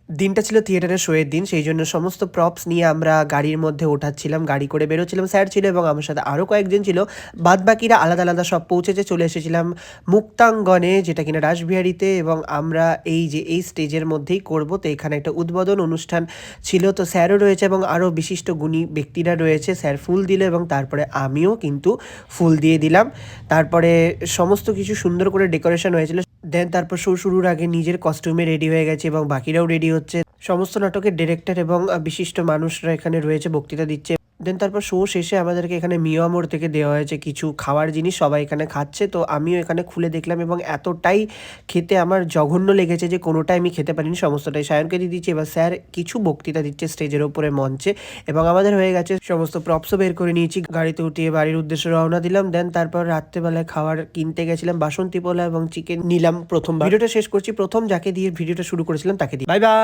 দিনটা ছিল থিয়েটারের শোয়ের দিন, সেই জন্য সমস্ত প্রপস নিয়ে আমরা গাড়ির মধ্যে ওঠাচ্ছিলাম, গাড়ি করে বেরোচ্ছিলাম। স্যার ছিল এবং আমার সাথে আরও কয়েকজন ছিল, বাদবাকিরা আলাদা আলাদা সব পৌঁছেছে। চলে এসেছিলাম মুক্তাঙ্গনে, যেটা কিনা রাসবিহারীতে, এবং আমরা এই স্টেজের মধ্যেই করব। তো এখানে একটা উদ্বোধন অনুষ্ঠান ছিল, তো স্যারও রয়েছে এবং আরও বিশিষ্ট গুণী ব্যক্তিরা রয়েছে। স্যার ফুল দিল এবং তারপরে আমিও কিন্তু ফুল দিয়ে দিলাম। তারপরে সমস্ত কিছু সুন্দর করে ডেকোরেশন হয়েছিল। দেন তারপর শো শুরুর আগে নিজের কস্টিউমে রেডি হয়ে গেছে এবং বাকিরাও রেডি হচ্ছে। সমস্ত নাটকের ডিরেক্টর এবং বিশিষ্ট মানুষরা এখানে রয়েছে, বক্তৃতা দিচ্ছে। দেন তারপর শো শেষে আমাদেরকে এখানে মিয়া মোড় থেকে দেওয়া হয়েছে কিছু খাওয়ার জিনিস, সবাই এখানে খাচ্ছে। তো আমিও এখানে খুলে দেখলাম এবং এতটাই খেতে আমার জঘন্য লেগেছে যে কোনোটাই আমি খেতে পারিনি, সমস্তটাই সায়নকে দিয়ে দিচ্ছি। এবার স্যার কিছু বক্তৃতা দিচ্ছে স্টেজের ওপরে মঞ্চে, এবং আমাদের হয়ে গেছে। সমস্ত প্রপসও বের করে নিয়েছি, গাড়িতে উঠিয়ে বাড়ির উদ্দেশ্যে রওনা দিলাম। দেন তারপর রাত্রেবেলায় খাবার কিনতে গেছিলাম, বাসন্তী পোলা এবং চিকেন নিলাম প্রথমবার। ভিডিওটা শেষ করছি প্রথম যাকে দিয়ে ভিডিওটা শুরু করেছিলাম তাকে দিয়ে। Bye bye.